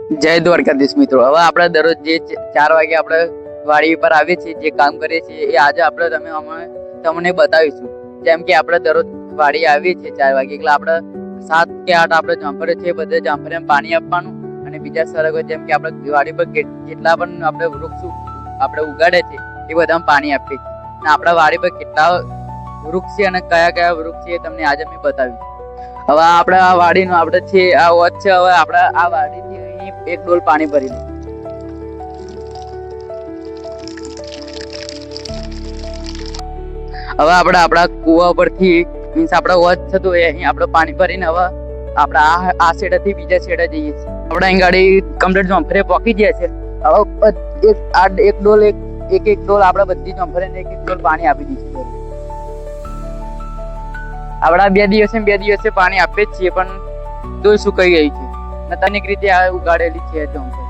જય દ્વારકાધીશ મિત્રો। હવે આપણે દરરોજ જે 4 વાગે આપણે વાડી પર આવીએ છીએ, જે કામ કરીએ છીએ, એ આજે આપણે તમને બતાવીશું। જેમ કે આપણે દરરોજ વાડી આવીએ છીએ 4 વાગે, એટલે આપણે 7 કે 8 આપણે જામફળ છે, બધે જામફળમાં પાણી આપવાનું। અને બીજા સરગવો જેમ કે આપણે વાડી પર જેટલા પણ આપણે વૃક્ષ આપણે ઉગાડે છે એ બધામાં પાણી આપીએ છીએ। અને આપણા વાડી પર કેટલા વૃક્ષ છે અને કયા કયા વૃક્ષ છે એ તમને આજે મેં બતાવીશ। હવે આપણે આ વાડીનું આપણે છે આ વોચ છે। હવે આપણે આ વાડીથી એક ડોલ પાણી ભરી દે। હવે આપણે આપણા કુવા પરથી મીન્સ આપણા વોચ થતું હોય અહીં આપણે પાણી ભરીને હવે આપણે આ છેડેથી બીજા છેડે જઈએ છીએ। આપણે અહીં ગાડી કમ્પ્લીટ જોમફળે પોકી ગયા છે। હવે એક ડોલ આપણે બધી જોમફળે એક ડોલ પાણી આપી દઈશું। આપણા બે દિવસે પાણી આપીએ જ છીએ, પણ તો સુકાઈ ગઈ છે। નતાનિક રીતે આ ઉગાડેલી છે જોમફળ,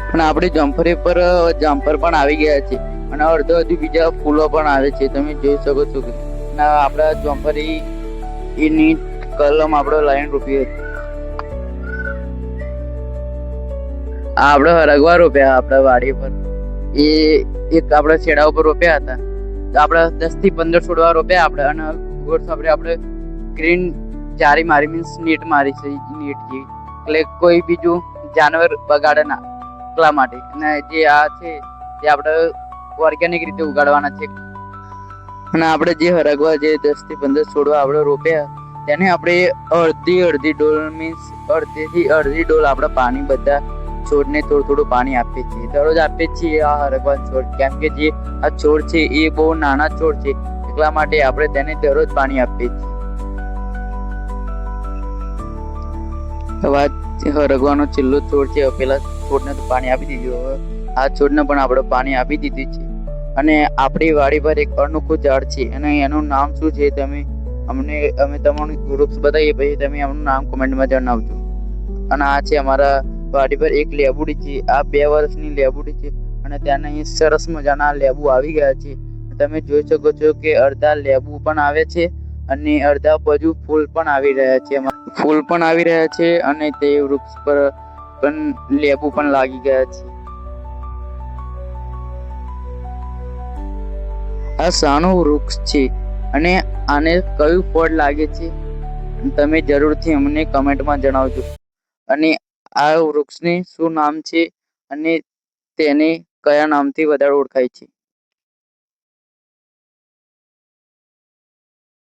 પણ આપણી જોમફળી પર જામફળ પણ આવી ગયા છે અને અડધો હજુ બીજા ફૂલો પણ આવે છે, તમે જોઈ શકો છો કે આપણા જોમફળી એની કલમ આપણે લાઈન રોપી હતી। આ આપણે હરગવા રોપ્યા આપણા વાડી પર, એ એક આપણા છેડા ઉપર રોપ્યા હતા। આપણે 10 થી 15 છોડવા રોપ્યા આપણે, અને ગોળ સાપરે આપણે ગ્રીન જારી મારી મીન્સ નેટ મારી છે, નેટ જેવી, એટલે કોઈ બીજું જાનવર બગાડે ના એટલા માટે। અને જે આ છે એ આપણે ઓર્ગેનિક રીતે ઉગાડવાના છે। અને આપણે જે હરગવા જે 10 થી 15 છોડવા આપણે રોપ્યા તેને આપણે અડધી ડોલ મીન્સ અડધી ડોલ આપણે પાણી બધા છોડને થોડું પાણી આપીએ છીએ, દરરોજ આપીએ છીએ આ હરગવા છોડ। કેમ કે જે આ છોડ છે એ બહુ નાના છોડ છે, એટલા માટે આપણે તેને દરરોજ પાણી આપીએ છીએ। હવે હરગવાનો છેલ્લો છોડ છે, પેલા છોડને તો પાણી આપી દીધું, હવે આ છોડને પણ આપણે પાણી આપી દીધું છે। અને આપણી વાડી પર એક અનોખું ઝાડ છે, અને એનું નામ શું છે અમે તમને વૃક્ષ બતાવીએ પછી તમે એમનું નામ કોમેન્ટમાં જણાવજો। અને આ છે અમારા વાડી પર એક લેબુડી છે, આ 2 વર્ષની લેબુડી છે, અને ત્યાં અહીં સરસ મજાના લેબુ આવી ગયા છે। તમે જોઈ શકો છો કે અડધા લેબુ પણ આવે છે અને અડધા બાજુ ફૂલ પણ આવી રહ્યા છે, અને તે વૃક્ષ પર પણ લેબુ પણ લાગી ગયા છે। આ સાનું વૃક્ષ છે અને આને કયું ફળ લાગે છે તમે જરૂરથી અમને કમેન્ટમાં જણાવજો। અને આ વૃક્ષને શું નામ છે અને તેને કયા નામથી વધારે ઓળખાય છે।